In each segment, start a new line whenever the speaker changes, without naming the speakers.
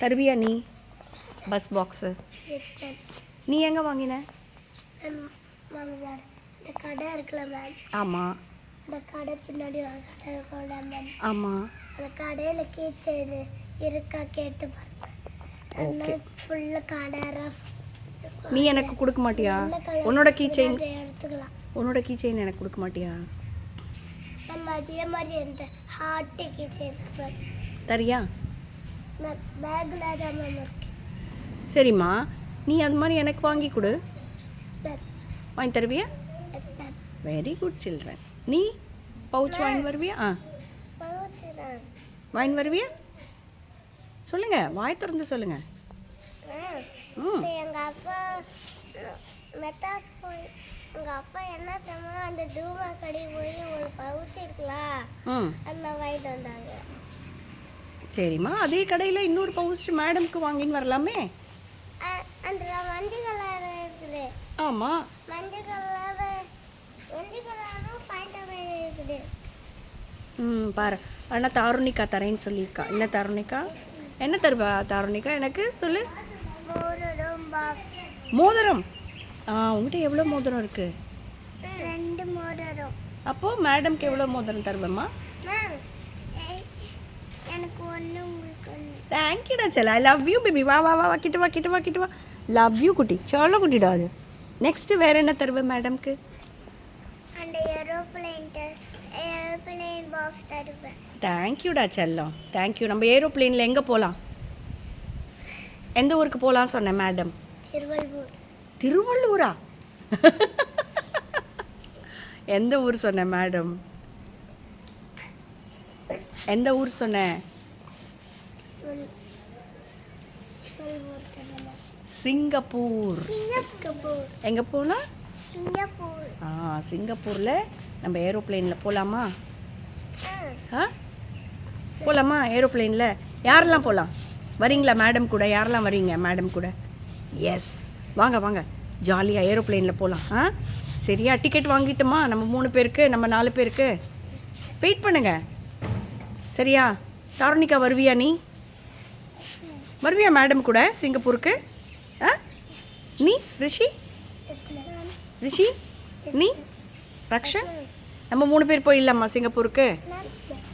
தருவியா நீ bus box? நீ எங்கே வாங்கின?
இந்த கடை இருக்குல்ல மேம்.
ஆமாம்.
இந்த கடை பின்னாடி ஒரு கடை இருக்கும்ல மேம்.
ஆமாம்.
அந்த கடையில் கீச்செயின் இருக்கா கேட்டு பாருங்க. ஃபுல்லாக கடை.
நீ எனக்கு கொடுக்க மாட்டியா? உன்னோட கீச்செயின்
எடுத்துக்கலாம்.
உன்னோட கீச்செயின் எனக்கு கொடுக்க மாட்டியா?
நம்ம அதே மாதிரி இந்த ஹார்ட்டு கீச்செயின்
தரியா?
பேக்கில் தான் மேம் இருக்கு.
சரிம்மா, நீ அது மாதிரி எனக்கு வாங்கி கொடு. வாங்கி தருவியா? Very good children. நீ பவுச் வாங்கி வருவியா? வாங்கி வருவியா? சொல்லுங்க, வாய் திறந்து சொல்லுங்க.
எங்கள் அப்பா மெத்தாஸ் போய் எங்கள் அப்பா என்ன தெரியுமா, அந்த தூமா கடை போய் ஒரு பவுச் இருக்கலாம் அதில் வாங்கிட்டு வந்தாங்க.
சரிம்மா, அதே கடையில் இன்னொரு பவுச் மேடம்க்கு வாங்கின்னு வரலாமே.
அந்த மஞ்சள் கலர் இருக்குது.
ஆமாம்,
மஞ்சள் கலரும் பாயிண்ட் இருக்குது.
பாரு. ஆனால் தாருணிக்கா தரேன்னு சொல்லியிருக்கா. இல்லை தாருணிக்கா, என்ன தருவா தாருணிக்கா? எனக்கு சொல்லு. மோதிரம். உங்கள்கிட்ட எவ்வளோ மோதிரம் இருக்குது?
2 மோதிரம்.
அப்போது மேடம்க்கு எவ்வளோ மோதிரம் தருவேம்மா?
எனக்கு ஒன்று, உங்களுக்கு ஒன்று.
தேங்க்யூடா செல்ல. I love you baby. வா வா வா கிட்ட வா கிட்ட வா கிட்ட வா. லவ் யூ குட்டி. சொல்ல குட்டிடா அது. நெக்ஸ்ட்டு வேறு என்ன தருவேன் மேடம்க்கு?
அந்த ஏரோப்ளேன் பாக்ஸ் தருவேன்.
தேங்க்யூடா செல்லம், தேங்க்யூ. நம்ம ஏரோப்ளேனில் எங்கே போகலாம்? எந்த ஊருக்கு போகலாம் சொன்னேன் மேடம்?
திருவள்ளூர்.
திருவள்ளூரா? எந்த ஊர் சொன்னேன் மேடம்? எந்த ஊர் சொன்னேன்? சிங்கப்பூர். எங்கே போகலாம்?
சிங்கப்பூர்.
சிங்கப்பூரில் நம்ம ஏரோப்ளேனில் போகலாமா? போகலாமா ஏரோப்ளேனில்? யாரெல்லாம் போகலாம்? வரீங்களா மேடம் கூட? யாரெல்லாம் வரீங்க மேடம் கூட? எஸ், வாங்க வாங்க, ஜாலியாக ஏரோப்ளேனில் போகலாம். சரியா? டிக்கெட் வாங்கிட்டோமா? நம்ம 3 பேருக்கு, நம்ம 4 பேருக்கு. வெயிட் பண்ணுங்க. சரியா? தாருணிக்கா வருவியா? நீ வருவியா மேடம் கூட சிங்கப்பூருக்கு? நீ ரிஷி? ரிஷி, நீ ரக்ஷன், நம்ம 3 பேர் போயிடலாமா சிங்கப்பூருக்கு?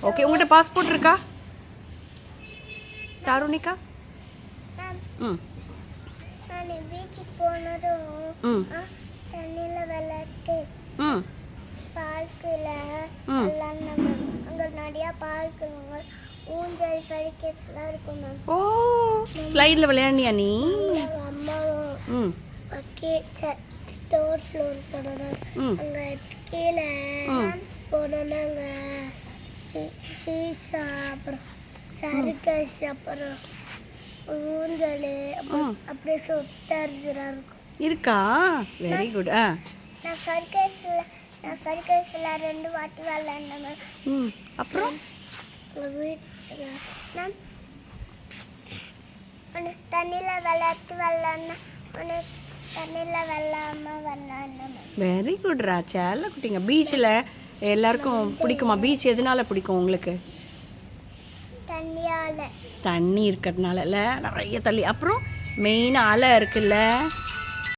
ஓகே. உங்கள்கிட்ட பாஸ்போர்ட் இருக்கா தாருணிக்கா?
நான் பீச்சுக்கு போனதும் தண்ணியில் விளையாட்டு பார்க்கில் எல்லாம் அங்கே நிறையா பார்க்குங்க. ஊஞ்சல் சர்க்கஸ்லாம் இருக்கும் மேம்.
ஓ, ஸ்லைடில் விளையாடியா நீ?
அம்மாவும் ஸ்டோர் ஃப்ளோர் போனோம். அங்கே கீழே போனோன்னா அங்கே சீசா, அப்புறம் சர்க்கஸ், அப்புறம் ஊஞ்சல், அப்படியே சுத்தறதுலாம் இருக்கும்.
இருக்கா? Very good.
நான் சர்க்கஸில் 2 வாட்டி விளையாண்டேன்.
அப்புறம்
எங்கள் வீட்டுக்கு நான் தண்ணியில் விளையாண்டேன். தண்ணியில் விளையாண்டேன்.
Very good ராச்சா. குட்டிங்க பீச்சில் எல்லாருக்கும் பிடிக்குமா? பீச் எதனால பிடிக்கும் உங்களுக்கு?
தண்ணியால்.
தண்ணி இருக்கிறதுனால இல்லை, நிறைய தண்ணி. அப்புறம் மெயினாக அலை இருக்குல்ல,